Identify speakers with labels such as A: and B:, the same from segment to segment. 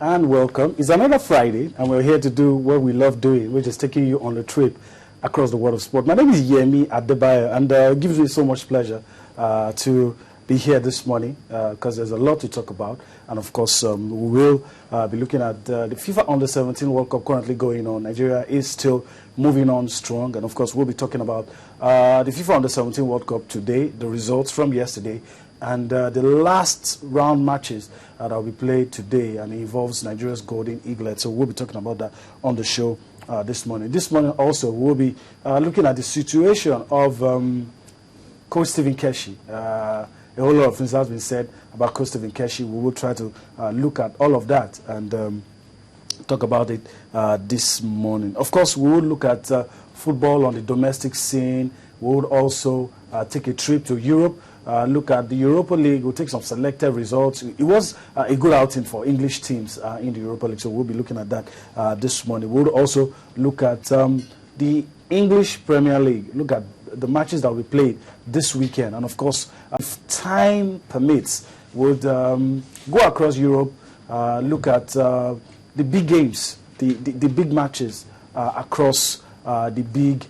A: And welcome. It's another Friday, and we're here to do what we love doing, which is taking you on a trip across the world of sport. My name is Yemi Adebayo, and it gives me so much pleasure to be here this morning because there's a lot to talk about. And of course, we will be looking at the FIFA Under-17 World Cup currently going on. Nigeria is still moving on strong, and of course, we'll be talking about the FIFA Under-17 World Cup today, the results from yesterday, and the last round matches that will be played today, and it involves Nigeria's Golden Eaglet. So we'll be talking about that on the show this morning. This morning also we'll be looking at the situation of Coach Stephen Keshi. A whole lot of things has been said about Coach Stephen Keshi. We will try to look at all of that and talk about it this morning. Of course, we will look at football on the domestic scene. We would also take a trip to Europe. Look at the Europa League. We'll take some selected results. It was a good outing for English teams in the Europa League, so we'll be looking at that this morning. We'll also look at the English Premier League, look at the matches that we played this weekend, and of course, if time permits, we'll go across Europe, look at the big games, the big matches across the big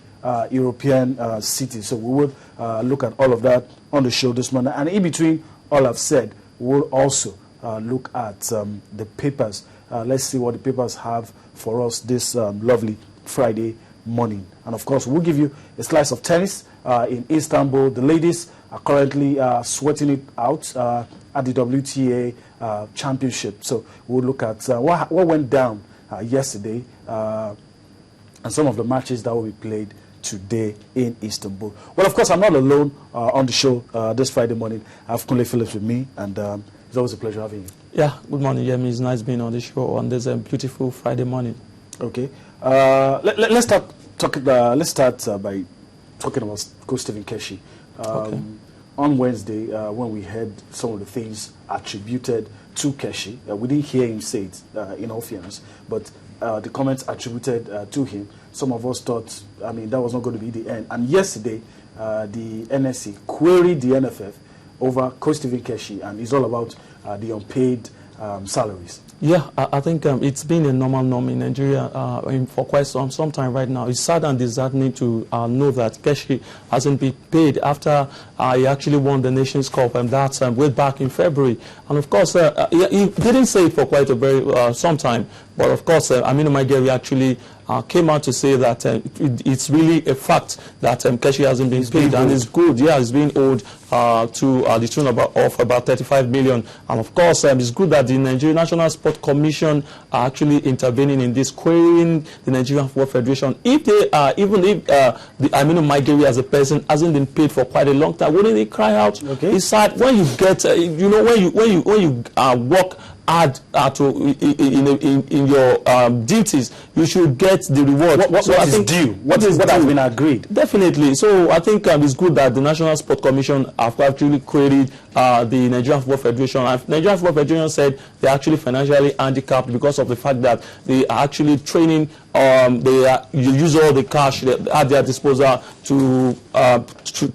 A: European cities. So we will look at all of that on the show this morning. And in between all I've said, we'll also look at the papers. Let's see what the papers have for us this lovely Friday morning. And of course, we'll give you a slice of tennis in Istanbul. The ladies are currently sweating it out at the WTA championship. So we'll look at what went down yesterday and some of the matches that will be played today in Istanbul. Well, of course, I'm not alone on the show this Friday morning. I have Kunle Phillips with me, and it's always a pleasure having you.
B: Yeah, good morning, Yemi. It's nice being on the show on this beautiful Friday morning.
A: Okay, let's start by talking about Coach Stephen Keshi.
B: Okay.
A: On Wednesday, when we heard some of the things attributed to Keshi, we didn't hear him say it in all fairness, but the comments attributed to him, some of us thought, I mean, that was not going to be the end. And yesterday, the NSC queried the NFF over Coach Stephen Keshi, and it's all about the unpaid salaries.
B: Yeah, I think it's been a normal norm in Nigeria for quite some time right now. It's sad and disheartening to know that Keshi hasn't been paid after he actually won the Nations Cup, and that's way back in February. And of course, he didn't say it for quite a very some time. But of course, Aminu Mageri actually came out to say that it's really a fact that Keshi hasn't been paid, and it's good. Yeah, it's being owed to the tune of about 35 million. And of course, it's good that the Nigerian National Sports Commission are actually intervening in this, querying the Nigerian Football Federation. If they are, even if the Aminu Mageri as a person hasn't been paid for quite a long time, wouldn't they cry out? Okay. It's sad when you get, you know, when you work hard in your duties, you should get the reward.
A: What is due? What has been agreed?
B: Definitely. So I think it's good that the National Sports Commission have actually queried the Nigerian Football Federation. And Nigerian Football Federation said they're actually financially handicapped because of the fact that they are actually training. They use all the cash at their disposal to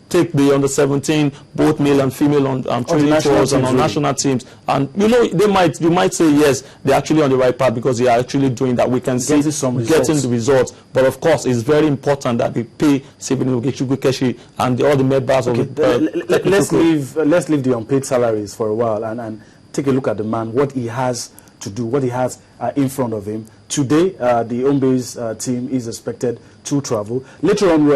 B: take the under-17, both male and female, on training tours and on national teams. And you know, you might say yes, they're actually on the right path because they are actually doing that. We can see getting the results. But of course, it's very important that they pay Stephen Keshi and all the members of the
A: let's leave the unpaid salaries for a while and take a look at the man, what he has to do, what he has in front of him. Today, the home-based team is expected to travel. Later on,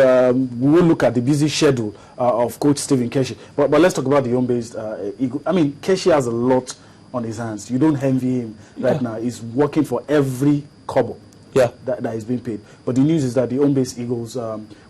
A: we will look at the busy schedule of Coach Stephen Keshi. But let's talk about the home-based Eagle. I mean, Keshi has a lot on his hands. You don't envy him right now. He's working for every kobo that is being paid. But the news is that the home-based Eagles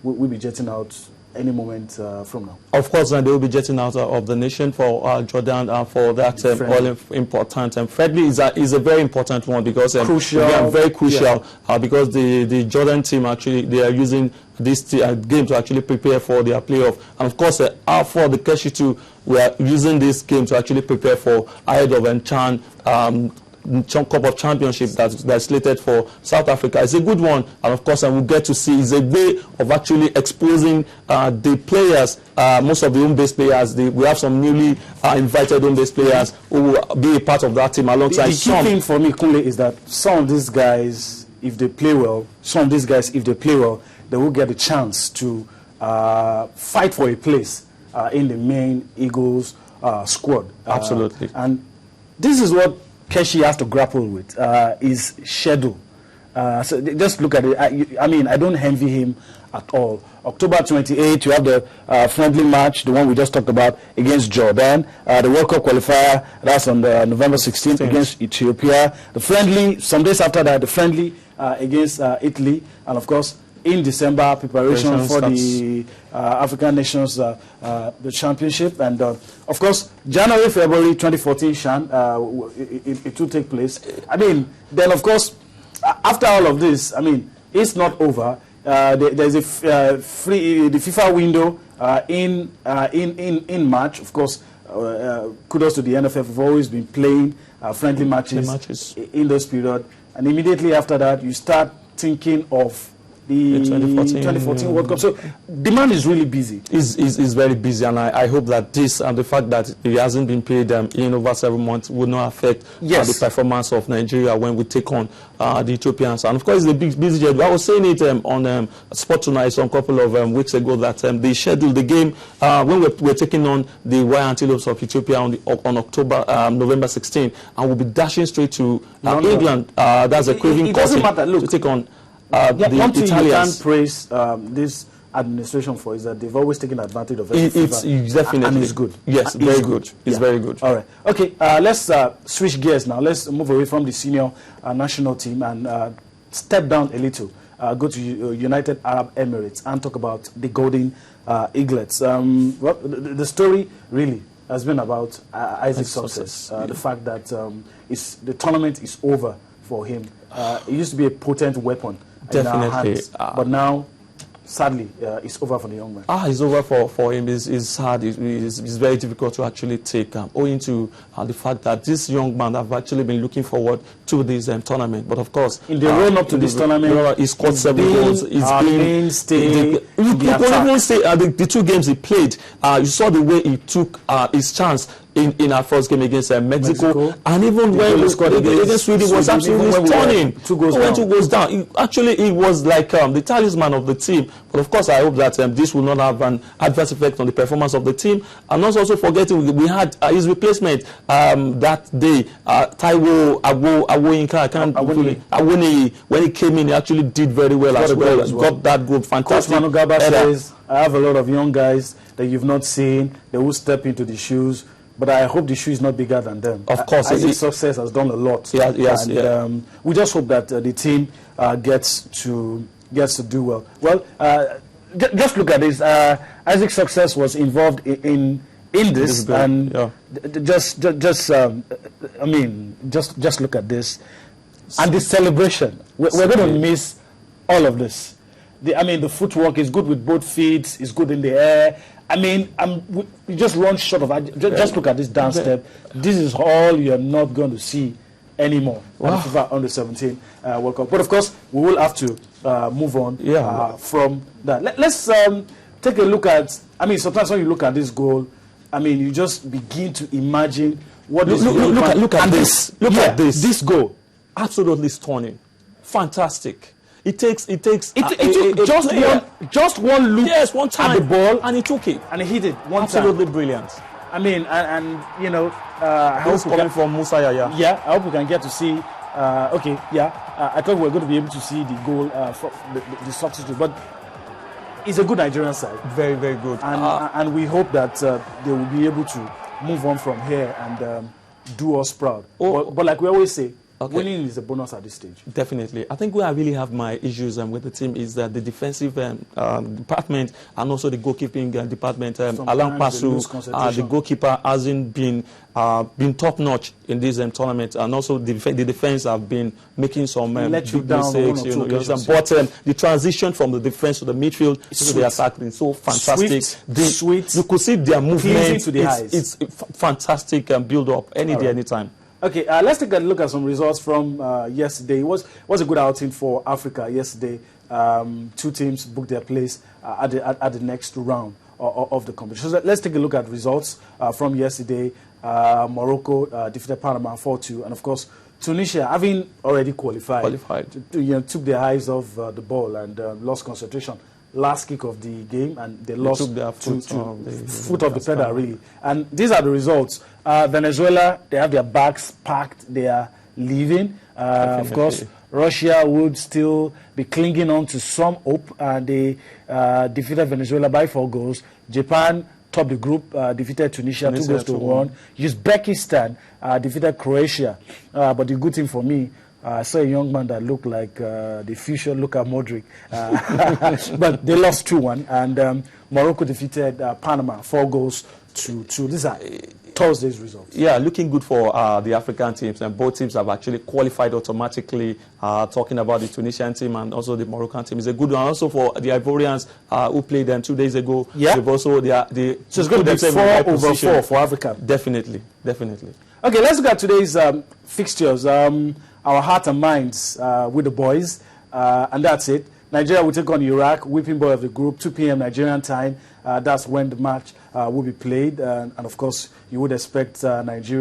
A: will be jetting out any moment from now. Of
B: course, they will be jetting out of the nation for Jordan for that all important. And friendly is a very important one because very crucial because the Jordan team actually they are using this game to actually prepare for their playoff. And of course, for the Keshi too, we are using this game to actually prepare for ahead of Enchan Cup of Championship that's slated for South Africa. It's a good one, and of course, we'll get to see. It's a way of actually exposing the players, most of the home-based players. We have some newly invited home-based players who will be a part of that team alongside
A: some. The key thing for me, Kunle, is that some of these guys, if they play well, they will get a chance to fight for a place in the main Eagles squad.
B: Absolutely.
A: And this is what Keshi has to grapple with, his schedule. So just look at it. I mean, I don't envy him at all. October 28th, you have the friendly match, the one we just talked about, against Jordan. The World Cup qualifier, that's on November 16th against Ethiopia. The friendly, some days after that, the friendly against Italy. And of course, in December, preparation for the African Nations the championship. And of course, January, February 2014, Shan, it will take place. I mean, then of course, after all of this, I mean, it's not over. There's a the FIFA window in March. Of course, kudos to the NFF. We've always been playing friendly matches in those period. And immediately after that, you start thinking of the 2014 World Cup. So demand is really busy.
B: Is very busy, and I hope that this and the fact that he hasn't been paid in over 7 months will not affect the performance of Nigeria when we take on the Ethiopians. And of course, it's a big busy schedule. I was saying it on Sport Tonight some couple of weeks ago that they scheduled the game when we're taking on the Royal Antelopes of Ethiopia on November 16, and we'll be dashing straight to England. That's a craving to take on.
A: One thing you can't praise this administration for is that they've always taken advantage of it.
B: It's definitely,
A: and it's good.
B: Yes, very good. It's very good.
A: All right. Okay. Let's switch gears now. Let's move away from the senior national team and step down a little. Go to United Arab Emirates and talk about the Golden Eaglets. Well, the story really has been about Isaac's success. The fact that the tournament is over for him. It used to be a potent weapon.
B: Definitely.
A: In our hands, but now, sadly, it's over for the young man.
B: It's over for him. It's hard. It's very difficult to actually take, owing to the fact that this young man have actually been looking forward to this tournament. But of course,
A: in the run-up to this tournament,
B: he scored 7 goals.
A: He's been mainstay.
B: You can even say the 2 games he played, you saw the way he took his chance in our first game against Mexico, and even when he scored against Sweden, was absolutely stunning. 2 goals down. It was like the talisman of the team. But of course, I hope that this will not have an adverse effect on the performance of the team. And not also forgetting, we had his replacement that day, Taiwo Awoni. When he came in, he actually did very well as well. Got that goal, fantastic.
A: Coach Manu Garba says, I have a lot of young guys that you've not seen. They will step into the shoes. But I hope the shoe is not bigger than them.
B: Of course.
A: Isaac's success has done a lot. We just hope that the team gets to do well. Well, just look at this. Isaac's success was involved in this, and just look at this, and the celebration. We're going to miss all of this. The footwork is good with both feet. It's good in the air. We just run short of. Just look at this dance step. This is all you're not going to see anymore. Wow. FIFA Under-17 World Cup. But of course, we will have to move on from that. Let's take a look at. Sometimes when you look at this goal, you just begin to imagine what this.
B: Look at this. Look at this.
A: This goal,
B: absolutely stunning, fantastic. It took
A: just one look
B: one time
A: at the ball,
B: and he took it
A: and he hit it one
B: absolutely
A: time.
B: Brilliant.
A: I hope
B: coming from Musa Yaya.
A: Yeah, I hope we can get to see. I thought we were going to be able to see the goal from the substitute, but it's a good Nigerian side.
B: Very, very good.
A: And we hope that they will be able to move on from here and do us proud. But like we always say, winning is a bonus at this stage.
B: Definitely. I think where I really have my issues with the team is that the defensive department and also the goalkeeping department. Alan Pasu, the goalkeeper, hasn't been top-notch in this tournament, and also the defense have been making some big mistakes. But the transition from the defense to the midfield to the attack is so fantastic.
A: Sweet.
B: You could see their movement.
A: To the eyes.
B: It's fantastic build-up any day, anytime.
A: Okay, let's take a look at some results from yesterday. It was a good outing for Africa yesterday. Two teams booked their place at the next round of the competition. So let's take a look at results from yesterday. Morocco defeated Panama 4-2, and of course Tunisia, having already qualified. Took their eyes off the ball and lost concentration. Last kick of the game, and they lost
B: took their
A: foot off the pedal, really. And these are the results. Venezuela, they have their bags packed. They are leaving. Of course, Russia would still be clinging on to some hope, and they defeated Venezuela by 4 goals. Japan topped the group, defeated Tunisia 2-1. Uzbekistan defeated Croatia. But the good thing for me, I saw a young man that looked like the future Luka Modric. But they lost 2-1. And Morocco defeated Panama 4-2. These are Thursday's results. Yeah,
B: looking good for the African teams. And both teams have actually qualified automatically. Talking about the Tunisian team and also the Moroccan team is a good one. Also for the Ivorians who played them 2 days ago.
A: Yeah.
B: They've also, so
A: it's going to be 4/4 for Africa.
B: Definitely.
A: Okay, let's look at today's fixtures. Our heart and minds with the boys, and that's it. Nigeria will take on Iraq, whipping boy of the group, 2 p.m. Nigerian time. That's when the match will be played, and of course, you would expect Nigeria